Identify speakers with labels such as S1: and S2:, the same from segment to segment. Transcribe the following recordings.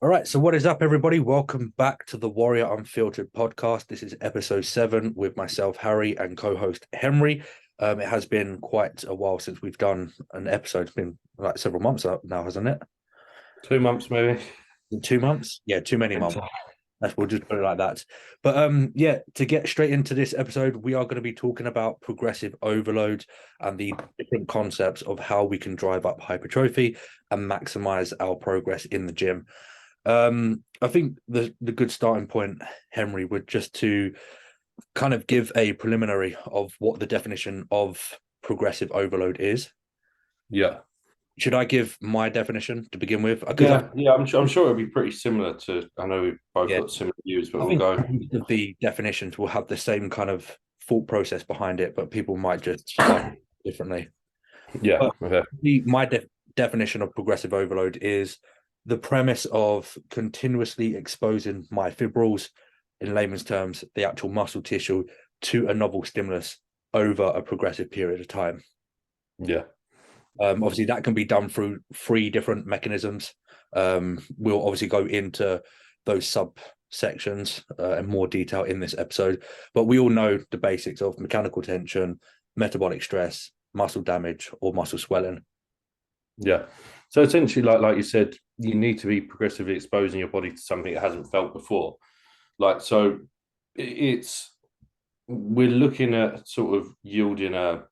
S1: All right, so what is up, everybody? Welcome back to the Warrior Unfiltered podcast. This is episode 7 with myself, Harry, and co-host Henry. It has been quite a while since we've done an episode. It's been like several months now, hasn't it?
S2: 2 months maybe.
S1: 2 months? Yeah, too many months. We'll just put it like that. But yeah, to get straight into this episode, we are going to be talking about progressive overload and the different concepts of how we can drive up hypertrophy and maximize our progress in the gym. I think the good starting point, Henry, would just to kind of give a preliminary of what the definition of progressive overload is.
S2: Yeah.
S1: Should I give my definition to begin with? Because
S2: Yeah. I'm sure it'll be pretty similar to. I know we've both
S1: yeah,
S2: got similar views, but
S1: I
S2: we'll
S1: think
S2: go.
S1: most of the definitions will have the same kind of thought process behind it, but people might just start differently.
S2: Yeah.
S1: But
S2: Okay.
S1: my definition of progressive overload is the premise of continuously exposing my fibrils, in layman's terms, the actual muscle tissue, to a novel stimulus over a progressive period of time.
S2: Yeah.
S1: Obviously, that can be done through 3 different mechanisms. We'll obviously go into those subsections in more detail in this episode, but we all know the basics of mechanical tension, metabolic stress, muscle damage, or muscle swelling.
S2: Yeah. So essentially, like you said, you need to be progressively exposing your body to something it hasn't felt before. Like so, it's we're looking at sort of yielding a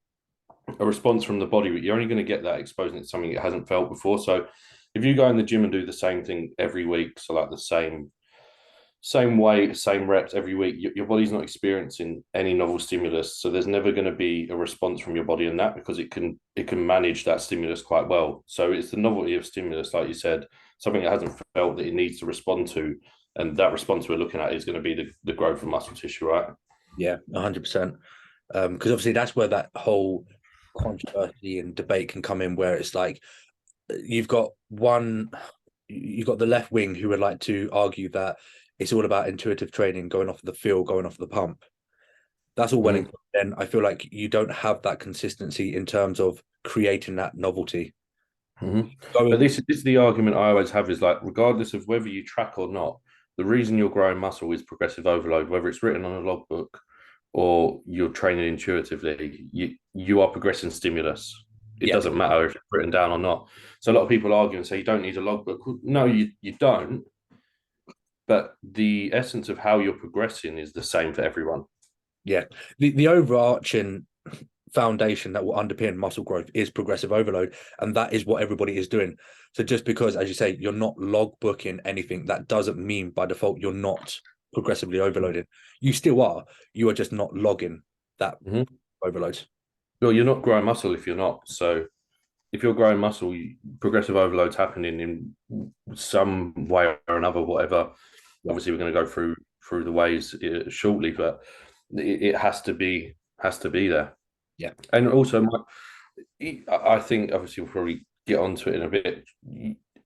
S2: response from the body, but you're only going to get that exposing it to something it hasn't felt before. So if you go in the gym and do the same thing every week, so like the same weight, same reps every week, your body's not experiencing any novel stimulus. So there's never going to be a response from your body in that because it can manage that stimulus quite well. So it's the novelty of stimulus, like you said, something it hasn't felt that it needs to respond to. And that response we're looking at is going to be the growth of muscle tissue, right?
S1: Yeah, 100%. Because obviously that's where that whole controversy and debate can come in, where it's like you've got you've got the left wing who would like to argue that it's all about intuitive training, going off the feel, going off the pump. That's all well and
S2: Mm-hmm.
S1: good. Then I feel like you don't have that consistency in terms of creating that novelty.
S2: Mm-hmm. But
S1: Going,
S2: this is the argument I always have is like, regardless of whether you track or not, the reason you're growing muscle is progressive overload, whether it's written on a logbook or you're training intuitively, you are progressing stimulus. It
S1: yeah,
S2: doesn't matter if it's written down or not. So a lot of people argue and say you don't need a logbook. Well, no, you don't. But the essence of how you're progressing is the same for everyone.
S1: yeah. The overarching foundation that will underpin muscle growth is progressive overload, and that is what everybody is doing. So just because, as you say, you're not logbooking anything, that doesn't mean by default you're not progressively overloaded. You still are. You are just not logging that
S2: Mm-hmm.
S1: overload.
S2: Well, you're not growing muscle if you're not. So if you're growing muscle, progressive overload's happening in some way or another, whatever.
S1: Yeah,
S2: Obviously, we're going to go through the ways shortly, but it has to be there.
S1: yeah,
S2: And also, I think obviously we'll probably get onto it in a bit.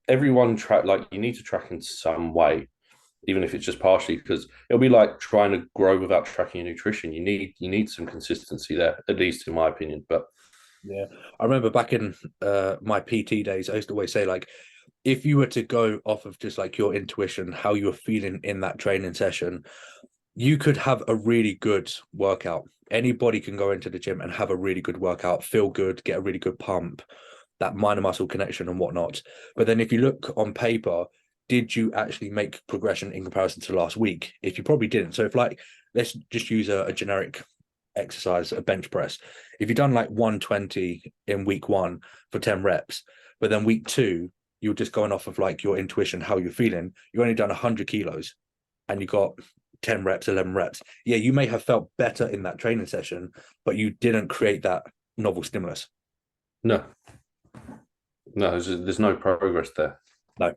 S2: Everyone track like you need to track in some way, even if it's just partially, because it'll be like trying to grow without tracking your nutrition. You need some consistency there, at least in my opinion. But
S1: yeah. I remember back in my PT days, I used to always say, like, if you were to go off of just like your intuition, how you were feeling in that training session, you could have a really good workout. Anybody can go into the gym and have a really good workout, feel good, get a really good pump, that minor muscle connection and whatnot. But then if you look on paper, did you actually make progression in comparison to last week? If you probably didn't. So if like, let's just use a generic exercise, a bench press. If you've done like 120 in week 1 for 10 reps, but then week 2, you're just going off of like your intuition, how you're feeling, you only done 100 kilos and you got 10 reps, 11 reps. Yeah, you may have felt better in that training session, but you didn't create that novel stimulus.
S2: no, no, there's no progress there.
S1: No,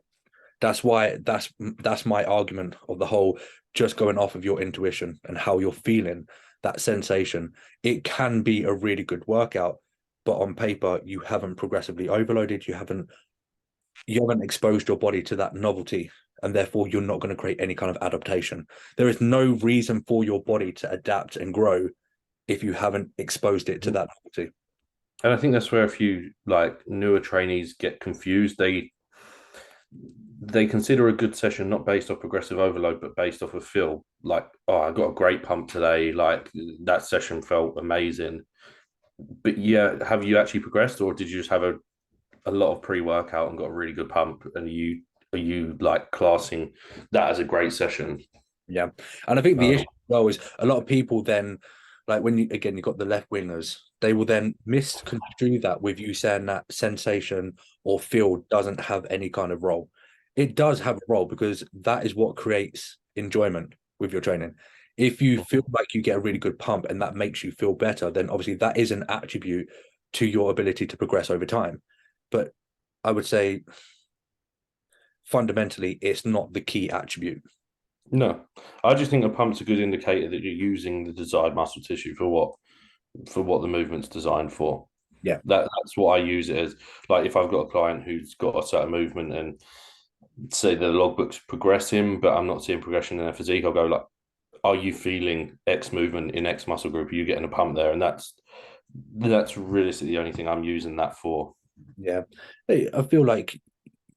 S1: that's why that's my argument of the whole just going off of your intuition and how you're feeling, that sensation. It can be a really good workout, but on paper you haven't progressively overloaded, you haven't exposed your body to that novelty, and therefore you're not going to create any kind of adaptation. There is no reason for your body to adapt and grow if you haven't exposed it to that novelty.
S2: And I think that's where a few like newer trainees get confused. they consider a good session not based off progressive overload, but based off of feel. Like, oh, I got a great pump today. Like that session felt amazing. But yeah, have you actually progressed, or did you just have a lot of pre-workout and got a really good pump? And are you like classing that as a great session?
S1: Yeah. And I think the issue
S2: Um,
S1: as well is a lot of people then, like when you again you've got the left wingers, they will then misconstrue that with you saying that sensation or feel doesn't have any kind of role. It does have a role because that is what creates enjoyment with your training. If you feel like you get a really good pump and that makes you feel better, then obviously that is an attribute to your ability to progress over time. But I would say fundamentally, it's not the key attribute.
S2: no, I just think a pump's a good indicator that you're using the desired muscle tissue for what the movement's designed for.
S1: Yeah.
S2: That's what I use it as. Like if I've got a client who's got a certain movement and say the logbook's progressing, but I'm not seeing progression in their physique, I'll go like, are you feeling X movement in X muscle group? Are you getting a pump there? And that's realistically the only thing I'm using that for.
S1: Yeah. Hey, I feel like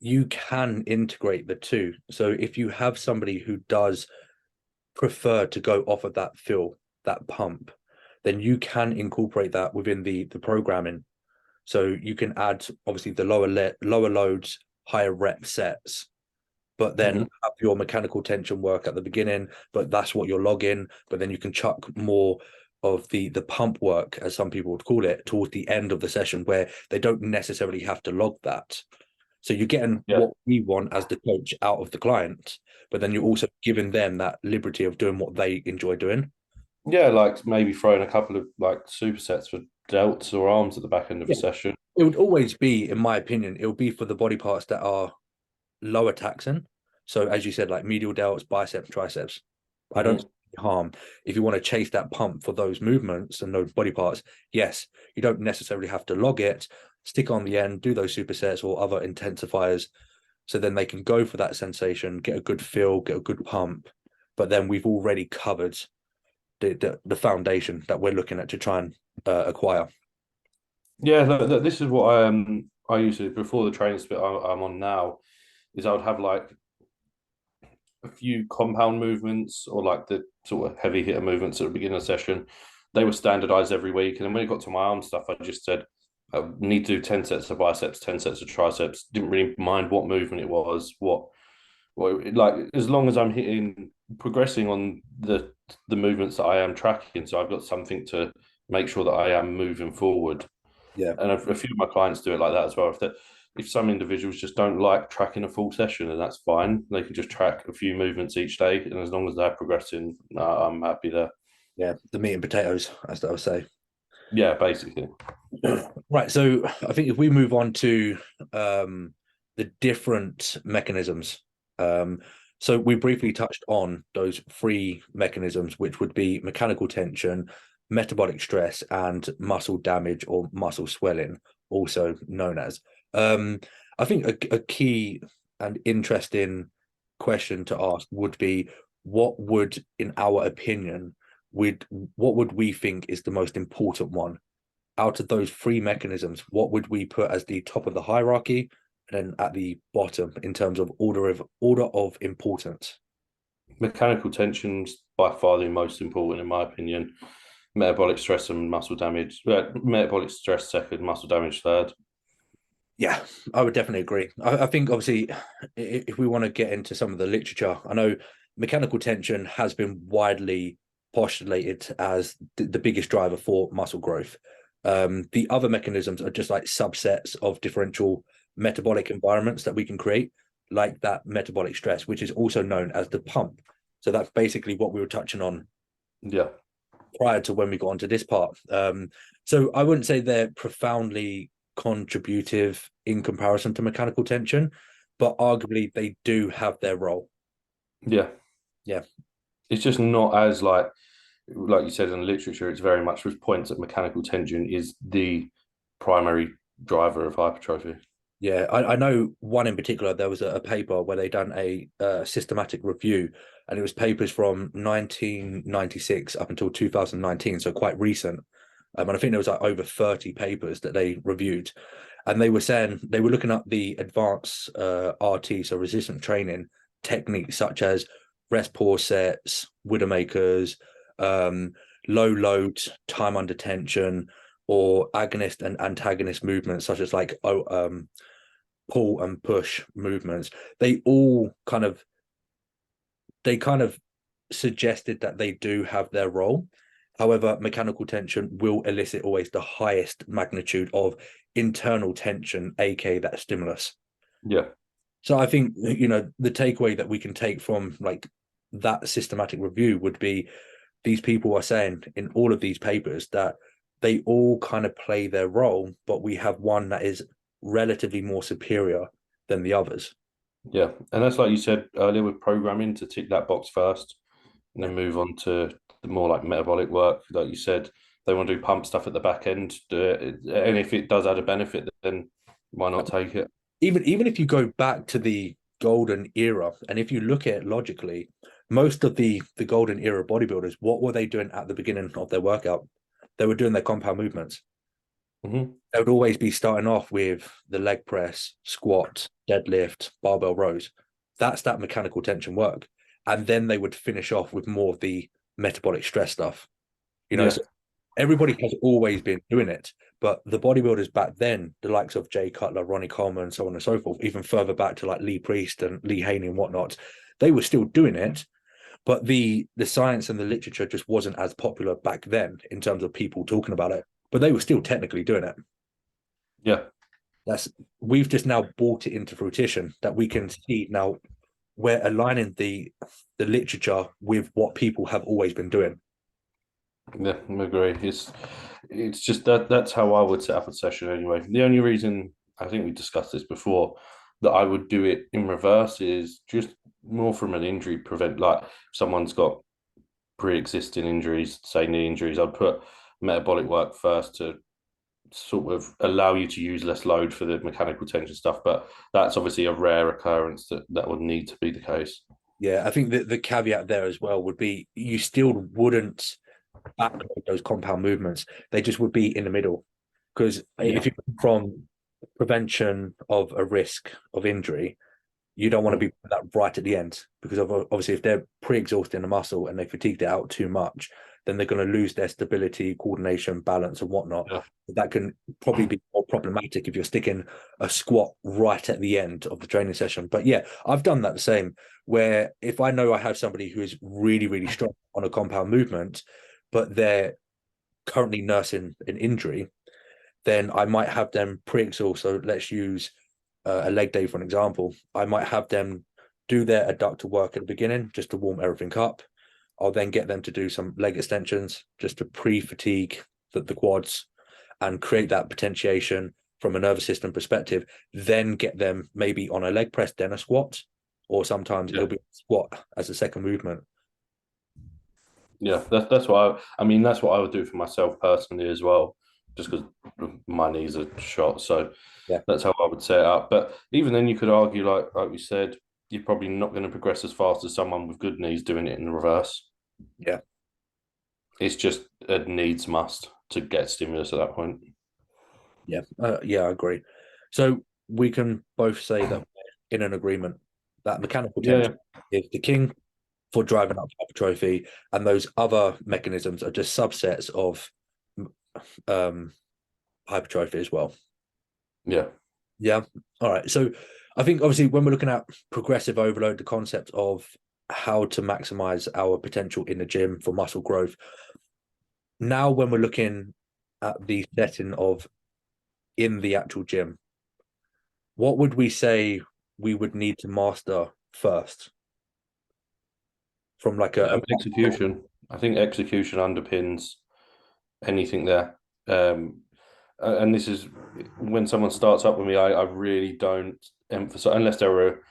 S1: you can integrate the two. So if you have somebody who does prefer to go off of that feel, that pump, then you can incorporate that within the programming. So you can add obviously the lower loads, higher rep sets, but then
S2: Mhm.
S1: have your mechanical tension work at the beginning, but that's what you're logging. But then you can chuck more of the pump work, as some people would call it, towards the end of the session where they don't necessarily have to log that. So you're getting
S2: Yeah.
S1: what we want as the coach out of the client, but then you're also giving them that liberty of doing what they enjoy doing.
S2: Yeah, like maybe throwing a couple of like supersets for delts or arms at the back end of a
S1: Yeah.
S2: session.
S1: It would always be, in my opinion, it would be for the body parts that are lower taxing. So as you said, like medial delts, biceps, triceps. I don't see
S2: Mhm.
S1: harm if you want to chase that pump for those movements and those body parts. Yes, you don't necessarily have to log it. Stick on the end, do those supersets or other intensifiers, so then they can go for that sensation, get a good feel, get a good pump. But then we've already covered the foundation that we're looking at to try and acquire.
S2: Yeah, this is what I used to before the training split I'm on now is I would have like a few compound movements or like the sort of heavy hitter movements at the beginning of the session. They were standardized every week. And then when it got to my arm stuff, I just said, I need to do 10 sets of biceps, 10 sets of triceps. Didn't really mind what movement it was, like as long as I'm hitting progressing on the movements that I am tracking. So I've got something to make sure that I am moving forward.
S1: Yeah.
S2: And a few of my clients do it like that as well. If some individuals just don't like tracking a full session, and that's fine, they can just track a few movements each day, and as long as they're progressing, I'm happy there.
S1: Yeah. The meat and potatoes, as I would say.
S2: Yeah, basically.
S1: Right. So I think if we move on to the different mechanisms. Um, so we briefly touched on those three mechanisms, which would be mechanical tension, metabolic stress, and muscle damage or muscle swelling, also known as. Um, I think a key and interesting question to ask would be what would, in our opinion, what would we think is the most important one out of those three mechanisms? What would we put as the top of the hierarchy and then at the bottom in terms of order of importance?
S2: Mechanical tension's by far the most important, in my opinion. Metabolic stress and muscle damage. Metabolic stress second, muscle damage third.
S1: Yeah, I would definitely agree. I think obviously if we want to get into some of the literature, I know mechanical tension has been widely postulated as the biggest driver for muscle growth. The other mechanisms are just like subsets of differential metabolic environments that we can create, like that metabolic stress, which is also known as the pump. So that's basically what we were touching on
S2: Yeah.
S1: prior to when we got onto this part. So I wouldn't say they're profoundly contributive in comparison to mechanical tension, but arguably they do have their role.
S2: Yeah.
S1: Yeah.
S2: It's just not as like you said in the literature, it's very much with points that mechanical tension is the primary driver of hypertrophy.
S1: Yeah, I know one in particular. There was a paper where they done a systematic review, and it was papers from 1996 up until 2019, so quite recent. And I think there was like over 30 papers that they reviewed, and they were saying they were looking at the advanced RT, so resistant training techniques such as rest pause sets, widowmakers, low load, time under tension, or agonist and antagonist movements such as like pull and push movements. They all kind of suggested that they do have their role. However, mechanical tension will elicit always the highest magnitude of internal tension, aka that stimulus.
S2: Yeah.
S1: So I think, you know, the takeaway that we can take from like that systematic review would be these people are saying in all of these papers that they all kind of play their role, but we have one that is relatively more superior than the others.
S2: Yeah. And that's like you said earlier with programming, to tick that box first and
S1: Yeah.
S2: then move on to the more like metabolic work. Like you said, they want to do pump stuff at the back end, do it. And if it does add a benefit, then why not take it?
S1: Even if you go back to the golden era, and if you look at it logically, most of the golden era bodybuilders, what were they doing at the beginning of their workout? They were doing their compound movements.
S2: Mm-hmm.
S1: They would always be starting off with the leg press, squat, deadlift, barbell rows. That's that mechanical tension work. And then they would finish off with more of the metabolic stress stuff. You know,
S2: Yeah.
S1: so everybody has always been doing it. But the bodybuilders back then, the likes of Jay Cutler, Ronnie Coleman, so on and so forth, even further back to like Lee Priest and Lee Haney and whatnot, they were still doing it. But the science and the literature just wasn't as popular back then in terms of people talking about it. But they were still technically doing it.
S2: Yeah.
S1: That's we've just now brought it into fruition that we can see now we're aligning the literature with what people have always been doing.
S2: Yeah, I agree. It's just that's how I would set up a session anyway. The only reason, I think we discussed this before, that I would do it in reverse is just more from an injury prevent. Like if someone's got pre-existing injuries, say knee injuries, I'd put metabolic work first to sort of allow you to use less load for the mechanical tension stuff. But that's obviously a rare occurrence that would need to be the case.
S1: Yeah, I think the caveat there as well would be you still wouldn't backload those compound movements. They just would be in the middle. Because
S2: Yeah.
S1: if you come from prevention of a risk of injury, you don't want to
S2: Mm.
S1: be that right at the end because obviously if they're pre-exhausting the muscle and they fatigued it out too much, then they're going to lose their stability, coordination, balance, and whatnot.
S2: Yeah.
S1: That can probably be more problematic if you're sticking a squat right at the end of the training session. But yeah, I've done that the same. Where if I know I have somebody who is really, really strong on a compound movement, but they're currently nursing an injury, then I might have them pre-exhaust. So let's use a leg day for an example. I might have them do their adductor work at the beginning just to warm everything up. I'll then get them to do some leg extensions just to pre-fatigue the quads and create that potentiation from a nervous system perspective. Then get them maybe on a leg press, then a squat, or sometimes
S2: Yeah.
S1: it'll be a squat as a second movement.
S2: Yeah, that's what I mean. That's what I would do for myself personally as well, just because my knees are shot. So
S1: Yeah,
S2: that's how I would set it up. But even then, you could argue, like we said, you're probably not going to progress as fast as someone with good knees doing it in the reverse.
S1: yeah,
S2: It's just a needs must to get stimulus at that point.
S1: yeah, yeah. I agree. So we can both say that we're in an agreement that mechanical
S2: Yeah,
S1: tension is the king for driving up hypertrophy, and those other mechanisms are just subsets of um, hypertrophy as well.
S2: yeah,
S1: Yeah. All right. So I think obviously when we're looking at progressive overload, the concept of how to maximize our potential in the gym for muscle growth. Now, when we're looking at the setting of in the actual gym, what would we say we would need to master first from like
S2: execution. I think execution underpins anything there. And this is when someone starts up with me, I really don't emphasize, unless they're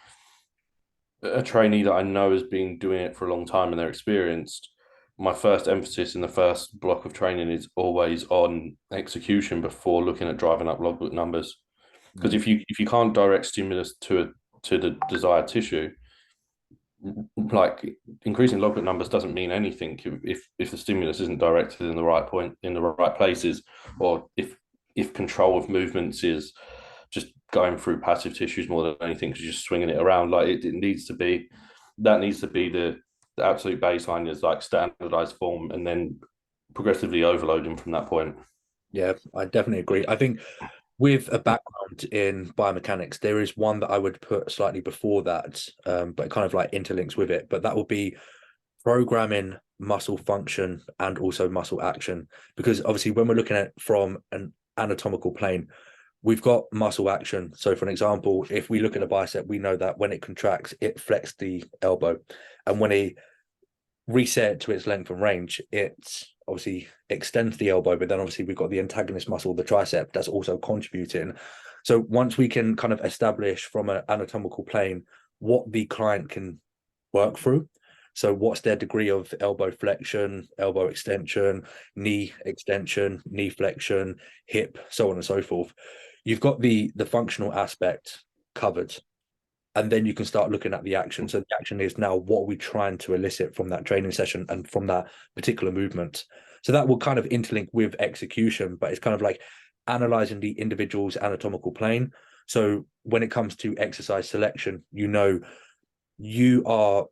S2: a trainee that I know has been doing it for a long time and they're experienced. My first emphasis in the first block of training is always on execution before looking at driving up logbook numbers. Because if you can't direct stimulus to the desired tissue, like increasing logbook numbers doesn't mean anything if the stimulus isn't directed in the right point in the right places, or if control of movements is going through passive tissues more than anything because you're just swinging it around. Like it needs to be, that needs to be the absolute baseline is like standardized form, and then progressively overloading from that point.
S1: Yeah, I definitely agree. I think with a background in biomechanics, there is one that I would put slightly before that, but it kind of like interlinks with it. But that would be programming muscle function and also muscle action. Because obviously, when we're looking at from an anatomical plane, we've got muscle action. So, for an example, if we look at a bicep, we know that when it contracts, it flexes the elbow, and when it reset to its length and range, it obviously extends the elbow, but then obviously we've got the antagonist muscle, the tricep, that's also contributing. So once we can kind of establish from an anatomical plane what the client can work through, so what's their degree of elbow flexion, elbow extension, knee extension, knee flexion, hip, so on and so forth, you've got the functional aspect covered, and then you can start looking at the action. So the action is now, what are we trying to elicit from that training session and from that particular movement? So that will kind of interlink with execution, but it's kind of like analyzing the individual's anatomical plane. So when it comes to exercise selection, you are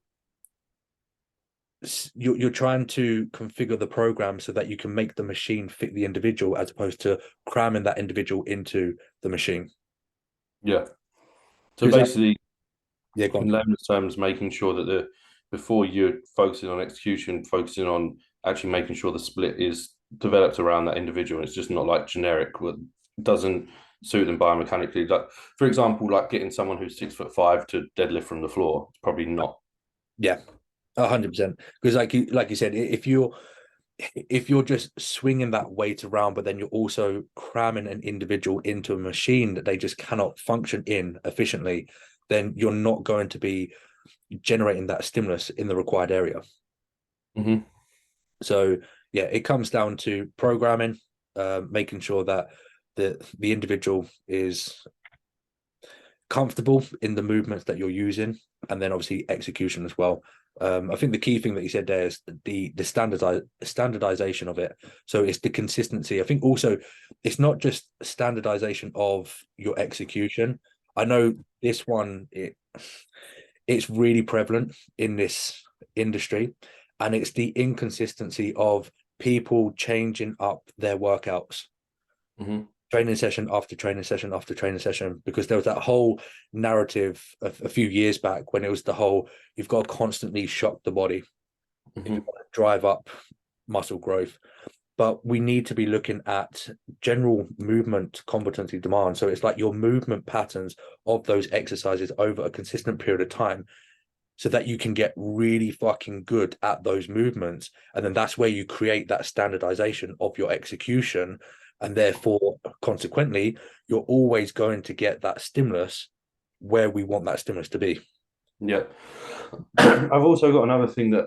S1: you're trying to configure the program so that you can make the machine fit the individual, as opposed to cramming that individual into the machine.
S2: Yeah. So
S1: Because
S2: basically,
S1: yeah, go on.
S2: in layman's terms, making sure that the before you're focusing on execution, focusing on actually making sure the split is developed around that individual. And it's just not like generic, what doesn't suit them biomechanically. Like, for example, like getting someone who's 6'5" to deadlift from the floor, it's probably not.
S1: Yeah, 100%. Because like you said, if you're just swinging that weight around, but then you're also cramming an individual into a machine that they just cannot function in efficiently, then you're not going to be generating that stimulus in the required area.
S2: Mm-hmm.
S1: So yeah, it comes down to programming, making sure that the individual is comfortable in the movements that you're using, and then obviously execution as well. I think the key thing that you said there is the standardization of it. So it's the consistency. I think also it's not just standardization of your execution. I know this one it's really prevalent in this industry, and it's the inconsistency of people changing up their workouts,
S2: Mm-hmm.
S1: training session after training session after training session, because there was that whole narrative a few years back when it was the whole, you've got to constantly shock the body if
S2: Mm-hmm.
S1: you want to drive up muscle growth. But we need to be looking at general movement competency demand. So it's like your movement patterns of those exercises over a consistent period of time, so that you can get really fucking good at those movements. And then that's where you create that standardization of your execution. And therefore, consequently, you're always going to get that stimulus where we want that stimulus to be.
S2: Yeah. I've also got another thing that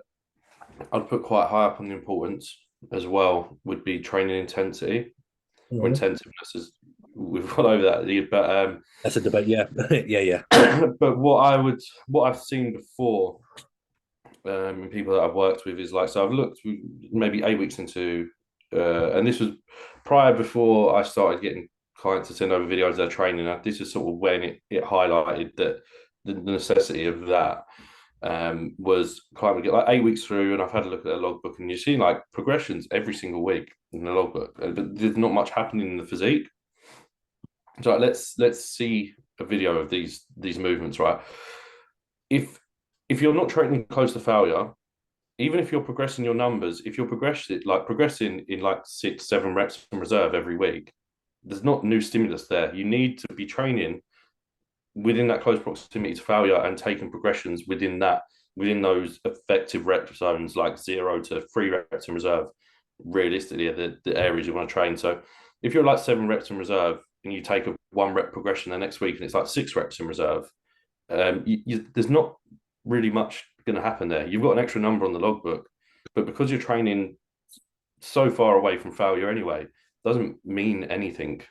S2: I'd put quite high up on the importance as well, would be training intensity or
S1: Mhm.
S2: intensiveness, as we've gone over that. But
S1: That's a debate. Yeah. Yeah. Yeah.
S2: but what I've seen before, people that I've worked with is like, so I've looked maybe 8 weeks into, and this was prior before I started getting clients to send over videos of their training. This is sort of when it highlighted that the necessity of that, was client would get like 8 weeks through, and I've had a look at their logbook, and you see like progressions every single week in the logbook, but there's not much happening in the physique. So like, let's see a video of these movements, right? If if you're not training close to failure, even if you're progressing your numbers, if you're progressing in like 6-7 reps from reserve every week, there's not new stimulus there. You need to be training within that close proximity to failure and taking progressions within those effective rep zones, like 0 to 3 reps in reserve. Realistically, are the areas you want to train. So if you're like 7 reps in reserve and you take a 1 rep progression the next week and it's like 6 reps in reserve, there's not really much going to happen there. You've got an extra number on the logbook, but because you're training so far away from failure anyway, doesn't mean anything.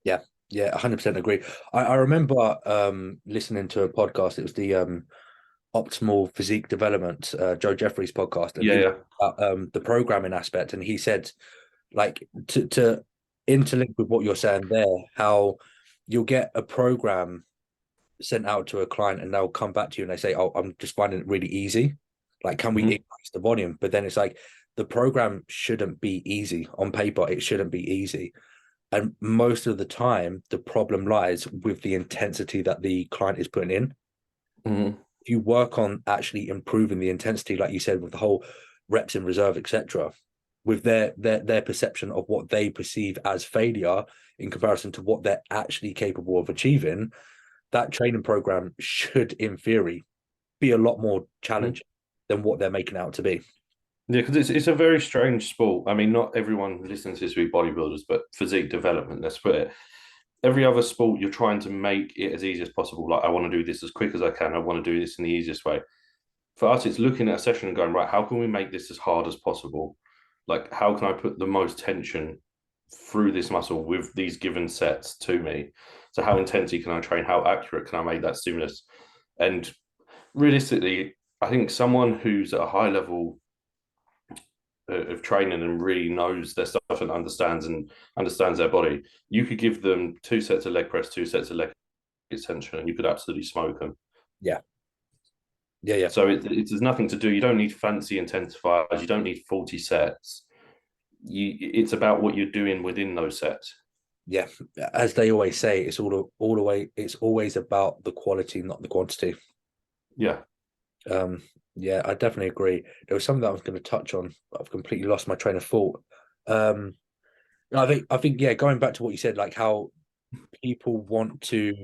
S1: Yeah. Yeah. 100% agree. I remember listening to a podcast. It was the optimal physique development, Joe Jeffrey's podcast, and
S2: Yeah,
S1: he was
S2: yeah.
S1: about the programming aspect, and he said, like, to interlink with what you're saying there, how you'll get a program sent out to a client and they'll come back to you and they say, oh, I'm just finding it really easy. Like, can we
S2: Mhm.
S1: increase the volume? But then it's like the program shouldn't be easy on paper. It shouldn't be easy. And most of the time, the problem lies with the intensity that the client is putting in.
S2: Mhm.
S1: If you work on actually improving the intensity, like you said, with the whole reps in reserve, etc., with their perception of what they perceive as failure in comparison to what they're actually capable of achieving, that training program should, in theory, be a lot more
S2: Mhm.
S1: challenging than what they're making out to be.
S2: Yeah, because it's a very strange sport. I mean, not everyone listening to this will be bodybuilders, but physique development, let's put it. Every other sport, you're trying to make it as easy as possible. Like, I want to do this as quick as I can. I want to do this in the easiest way. For us, it's looking at a session and going, right, how can we make this as hard as possible? Like, how can I put the most tension through this muscle with these given sets to me? So, how intensely can I train? How accurate can I make that stimulus? And realistically, I think someone who's at a high level of training and really knows their stuff and understands their body, you could give them 2 sets of leg press, 2 sets of leg extension, and you could absolutely smoke them.
S1: Yeah, yeah, yeah,
S2: So there's nothing to do. You don't need fancy intensifiers. You don't need 40 sets. It's about what you're doing within those sets.
S1: yeah. As they always say, it's all the way. It's always about the quality, not the quantity.
S2: Yeah.
S1: Um, yeah, I definitely agree. There was something that I was going to touch on, but I've completely lost my train of thought. Um, I think, yeah, going back to what you said, like how people want to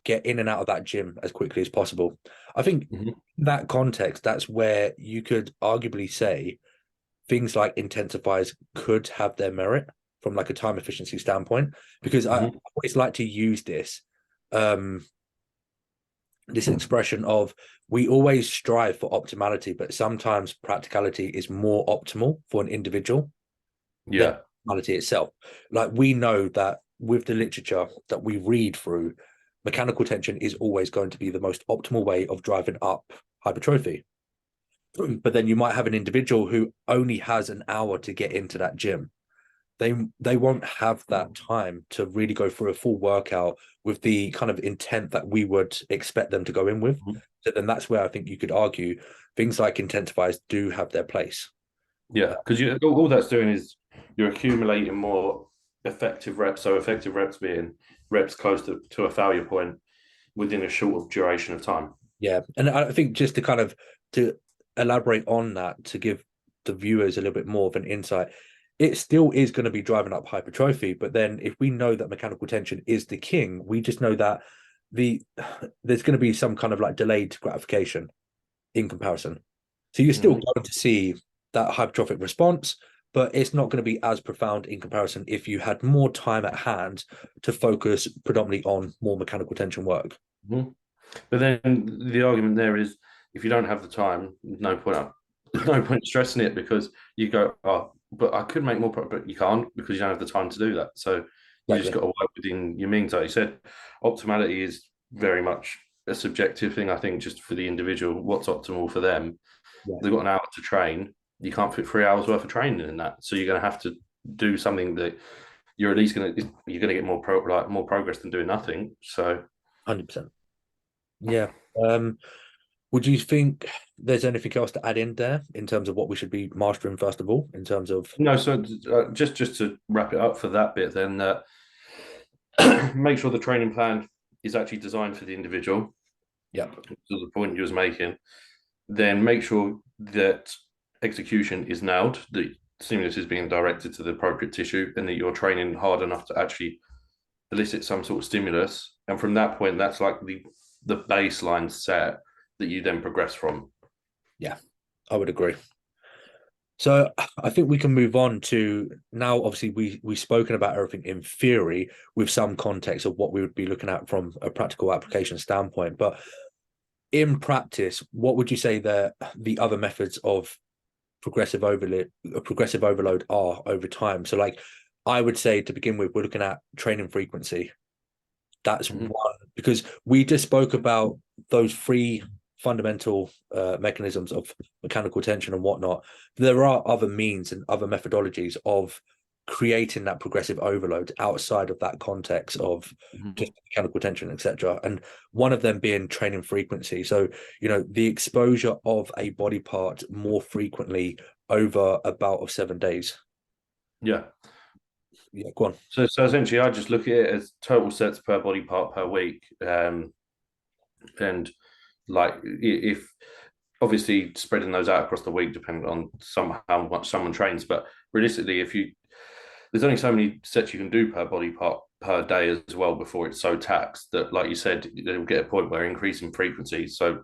S1: get in and out of that gym as quickly as possible. I think
S2: Mhm.
S1: in that context, that's where you could arguably say things like intensifiers could have their merit from like a time efficiency standpoint, because I
S2: Mhm.
S1: always like to use um this expression of we always strive for optimality, but sometimes practicality is more optimal for an individual than
S2: Yeah.
S1: optimality itself. Like we know that with the literature that we read through, mechanical tension is always going to be the most optimal way of driving up hypertrophy. But then you might have an individual who only has an hour to get into that gym. They won't have that time to really go through a full workout with the kind of intent that we would expect them to go in with.
S2: Mhm.
S1: So then that's where I think you could argue things like intensifiers do have their place.
S2: Yeah. Because all that's doing is you're accumulating more effective reps. So effective reps being reps close to a failure point within a short duration of time.
S1: Yeah, and I think just to kind of to elaborate on that to give the viewers a little bit more of an insight, it still is going to be driving up hypertrophy. But then if we know that mechanical tension is the king, we just know that the there's going to be some kind of like delayed gratification in comparison. So you're still
S2: Mhm.
S1: going to see that hypertrophic response, but it's not going to be as profound in comparison if you had more time at hand to focus predominantly on more mechanical tension work.
S2: Mhm. But then the argument there is if you don't have the time, there's no point stressing it because you go, oh, but I could make more, but you can't because you don't have the time to do that. So you just
S1: Exactly.
S2: got to work within your means. Like you said, optimality is very much a subjective thing. I think just for the individual, what's optimal for them.
S1: Yeah.
S2: They've got an hour to train. You can't fit 3 hours worth of training in that. So you're going to have to do something that you're at least you're going to get more progress than doing nothing. So
S1: 100%. Yeah. Um, would you think there's anything else to add in there in terms of what we should be mastering first of all, in terms of
S2: no, so just to wrap it up for that bit, then make sure the training plan is actually designed for the individual.
S1: yeah,
S2: To the point you was making, then make sure that execution is nailed, that stimulus is being directed to the appropriate tissue, and that you're training hard enough to actually elicit some sort of stimulus. And from that point, that's like the baseline set that you then progress from.
S1: yeah, I would agree. So I think we can move on to now. Obviously, we've spoken about everything in theory with some context of what we would be looking at from a practical application standpoint. But in practice, what would you say the other methods of progressive overload are over time? So, like, I would say to begin with, we're looking at training frequency. That's
S2: Mhm.
S1: one, because we just spoke about those three fundamental mechanisms of mechanical tension and whatnot. There are other means and other methodologies of creating that progressive overload outside of that context of
S2: Mhm.
S1: just mechanical tension, etc. And one of them being training frequency. So, the exposure of a body part more frequently over a bout of 7 days.
S2: Yeah.
S1: Yeah, go on.
S2: So essentially, I just look at it as total sets per body part per week, and like if obviously spreading those out across the week, depending on how much someone trains. But realistically, if you there's only so many sets you can do per body part per day as well before it's so taxed that, like you said, it'll get a point where increasing frequency. So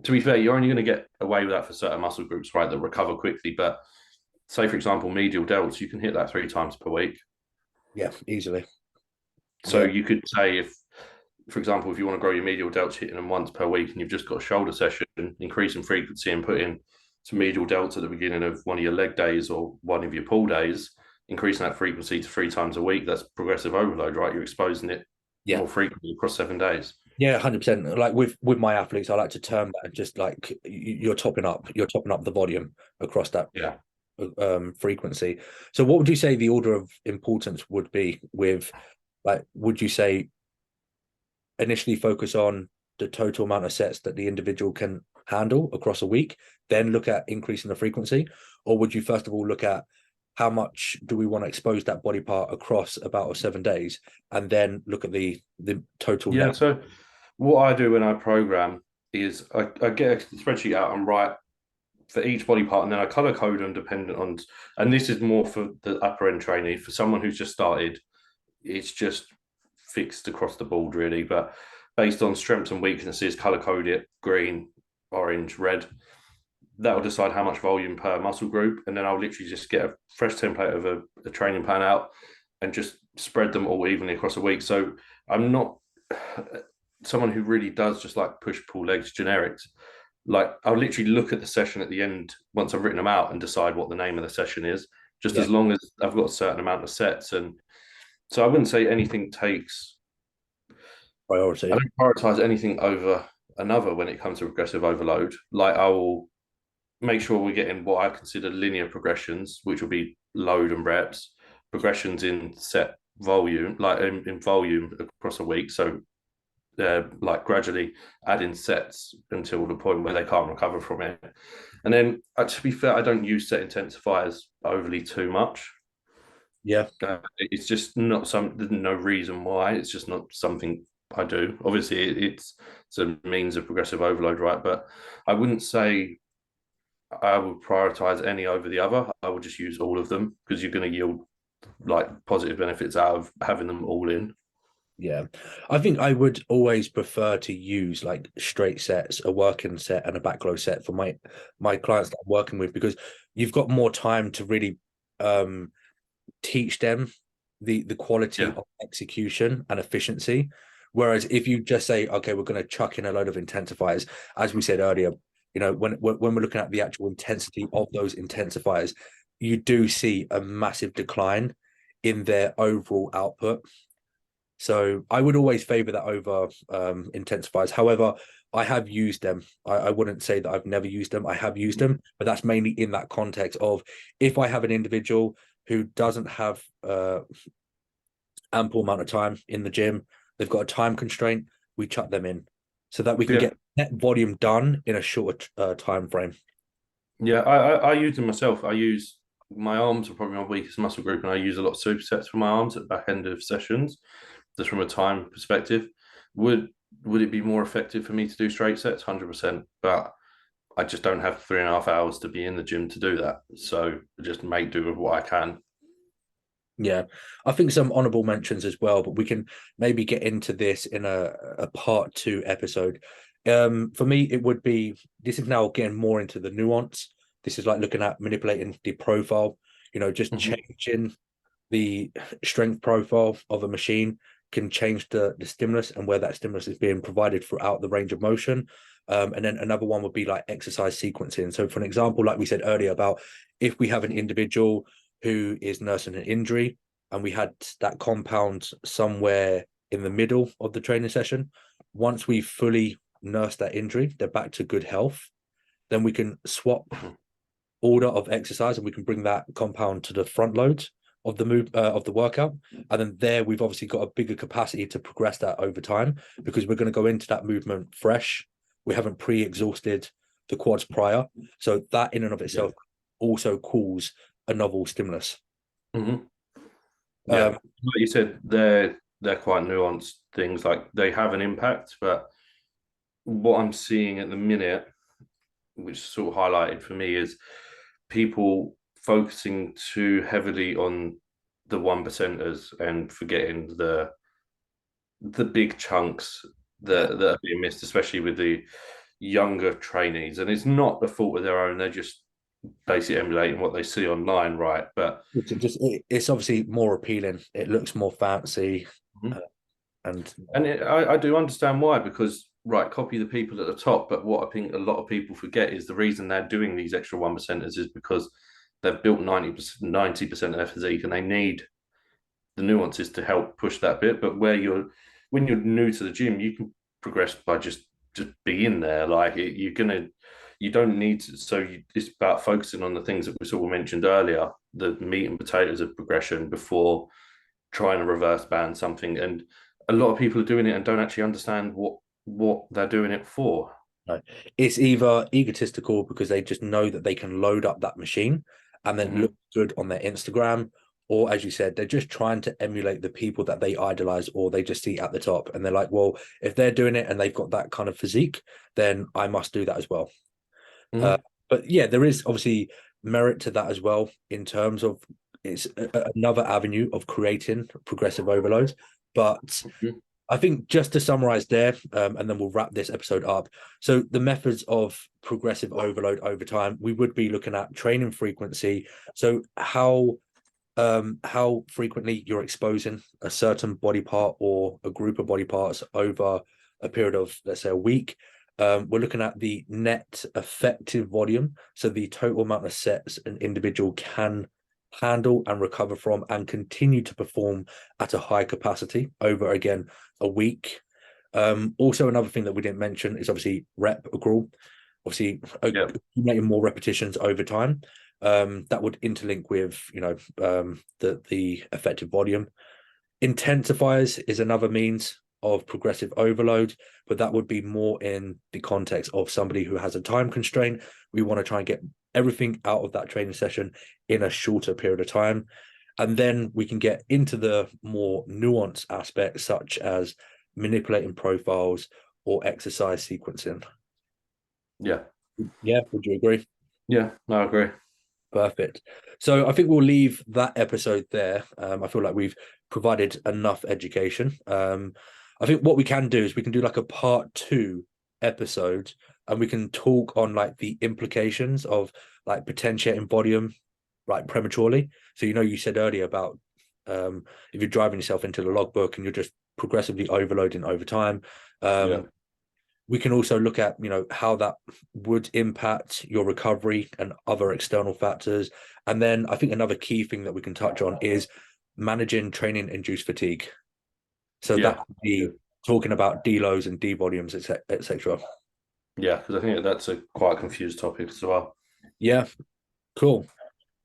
S2: to be fair, you're only going to get away with that for certain muscle groups, right, that recover quickly. But say, for example, medial delts, you can hit that 3 times per week.
S1: Yeah, easily.
S2: So
S1: Yeah,
S2: you could say if, for example, if you want to grow your medial delts, hitting them once per week, and you've just got a shoulder session, increasing frequency and put in some medial delts at the beginning of one of your leg days or one of your pull days, increasing that frequency to 3 times a week, that's progressive overload, right? You're exposing it
S1: yeah.
S2: more frequently across 7 days.
S1: Yeah, 100%. Like with my athletes, I like to term that just like you're topping up the volume across that
S2: Yeah.
S1: frequency. So what would you say the order of importance would be with, like, would you say initially focus on the total amount of sets that the individual can handle across a week, then look at increasing the frequency? Or would you first of all look at how much do we want to expose that body part across about 7 days, and then look at the total
S2: Yeah.
S1: net?
S2: So what I do when I program is I get a spreadsheet out and write for each body part, and then I color code them dependent on. And this is more for the upper end trainee. For someone who's just started, it's just fixed across the board, really. But based on strengths and weaknesses, color code it green, orange, red. That will decide how much volume per muscle group, and then I'll literally just get a fresh template of a training plan out and just spread them all evenly across a week. So I'm not someone who really does just like push pull legs generics. Like I'll literally look at the session at the end once I've written them out and decide what the name of the session is, just
S1: Yeah,
S2: as long as I've got a certain amount of sets. And so I wouldn't say anything takes, I
S1: priority.
S2: don't prioritize anything over another when it comes to progressive overload. Like I will make sure we're getting what I consider linear progressions, which will be load and reps, progressions in set volume, like in volume across a week. So like gradually adding sets until the point where they can't recover from it. And then, to be fair, I don't use set intensifiers overly too much.
S1: Yeah,
S2: It's just not some. There's no reason why. It's just not something I do. Obviously, it's a means of progressive overload, right? But I wouldn't say I would prioritize any over the other. I would just use all of them because you're going to yield like positive benefits out of having them all in.
S1: yeah. I think I would always prefer to use like straight sets, a working set and a backload set for my clients that I'm working with, because you've got more time to really um teach them the quality
S2: Yeah.
S1: of execution and efficiency. Whereas if you just say, okay, we're going to chuck in a load of intensifiers, as we said earlier, when we're looking at the actual intensity of those intensifiers, you do see a massive decline in their overall output. So I would always favor that over intensifiers. However, I have used them. I wouldn't say that I've never used them. I have used them, but that's mainly in that context of if I have an individual who doesn't have ample amount of time in the gym, they've got a time constraint, we chuck them in so that we can
S2: Yeah.
S1: get net volume done in a shorter time frame.
S2: Yeah, I use them myself. I use my arms are probably my weakest muscle group, and I use a lot of supersets for my arms at the back end of sessions, just from a time perspective. Would would it be more effective for me to do straight sets? 100%. But I just don't have 3.5 hours to be in the gym to do that. So I just make do with what I can.
S1: Yeah, I think some honorable mentions as well, but we can maybe get into this in a part two episode. For me, it would be, this is now getting more into the nuance. This is like looking at manipulating the profile, just
S2: Mhm.
S1: changing the strength profile of a machine can change the stimulus and where that stimulus is being provided throughout the range of motion. And then another one would be like exercise sequencing. So, for an example, like we said earlier, about if we have an individual who is nursing an injury and we had that compound somewhere in the middle of the training session, once we fully nurse that injury, they're back to good health, then we can swap order of exercise and we can bring that compound to the front load of the of the workout, and then there we've obviously got a bigger capacity to progress that over time because we're going to go into that movement fresh. We haven't pre-exhausted the quads prior, so that in and of itself also cause a novel stimulus.
S2: Mm-hmm. Yeah, like you said, they're quite nuanced things. Like they have an impact, but what I'm seeing at the minute, which is sort of highlighted for me, is people focusing too heavily on the 1%ers and forgetting the big chunks that are being missed, especially with the younger trainees. And it's not the fault of their own; they're just basically emulating what they see online, right? But
S1: it's obviously more appealing. It looks more fancy,
S2: mm-hmm.
S1: and
S2: I do understand why, because right, copy the people at the top. But what I think a lot of people forget is the reason they're doing these extra 1%ers is because they've built 90% of their physique and they need the nuances to help push that bit. But when you're new to the gym, you can progress by just being there. Like you don't need to. It's about focusing on the things that we sort of mentioned earlier, the meat and potatoes of progression before trying to reverse band something. And a lot of people are doing it and don't actually understand what they're doing it for.
S1: no. It's either egotistical because they just know that they can load up that machine and then look good on their Instagram, or as you said, they're just trying to emulate the people that they idolize or they just see at the top. And they're like, well, if they're doing it and they've got that kind of physique, then I must do that as well. But yeah, there is obviously merit to that as well in terms of it's another avenue of creating progressive overload. But I think just to summarize there, and then we'll wrap this episode up. So the methods of progressive overload over time, we would be looking at training frequency. So how frequently you're exposing a certain body part or a group of body parts over a period of, let's say, a week. We're looking at the net effective volume, so the total amount of sets an individual can handle and recover from and continue to perform at a high capacity over, again, a week. Also, another thing that we didn't mention is obviously rep accrual. Obviously, accumulating more repetitions over time. That would interlink with, the effective volume. Intensifiers is another means of progressive overload, but that would be more in the context of somebody who has a time constraint. We want to try and get everything out of that training session in a shorter period of time. And then we can get into the more nuanced aspects, such as manipulating profiles or exercise sequencing.
S2: Yeah.
S1: Yeah, would you agree?
S2: Yeah, no, I agree.
S1: Perfect. So I think we'll leave that episode there. I feel like we've provided enough education. I think what we can do is we can do like a part 2 episode, and we can talk on like the implications of like potentiating volume like prematurely. So you said earlier about if you're driving yourself into the logbook and you're just progressively overloading over time. We can also look at how that would impact your recovery and other external factors. And then I think another key thing that we can touch on is managing training induced fatigue. So that would be talking about deloads and devolumes, etc.
S2: Yeah, because I think that's a quite confused topic as well.
S1: Yeah, cool.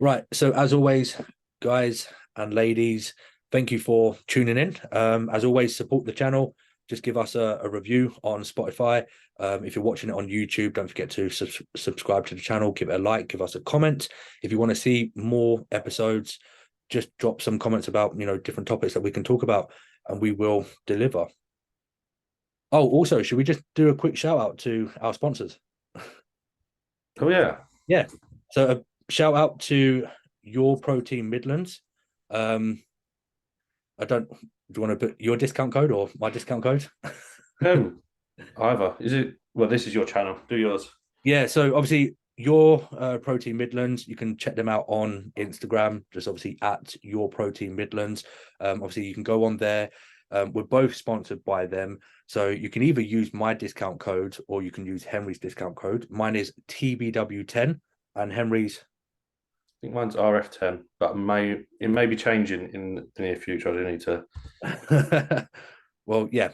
S1: Right. So as always, guys and ladies, thank you for tuning in. As always, support the channel. Just give us a review on Spotify. If you're watching it on YouTube, don't forget to subscribe to the channel, give it a like, give us a comment. If you want to see more episodes, just drop some comments about different topics that we can talk about, and we will deliver. Oh, also, should we just do a quick shout out to our sponsors?
S2: Oh
S1: yeah. So a shout out to Your Protein Midlands. Do you want to put your discount code or my discount code?
S2: Either. Is it? Well, this is your channel. Do yours.
S1: Yeah. So obviously Your Protein Midlands, you can check them out on Instagram, just obviously at Your Protein Midlands. Obviously you can go on there. We're both sponsored by them. So you can either use my discount code or you can use Henry's discount code. Mine is TBW10 and Henry's,
S2: I think mine's RF10, but it may be changing in the near future. I do need
S1: to. Well, yeah,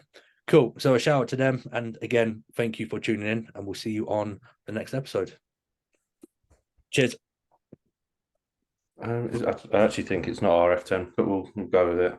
S1: cool. So a shout out to them, and again, thank you for tuning in, and we'll see you on the next episode. Cheers.
S2: I actually think it's not RF10, but we'll go with it.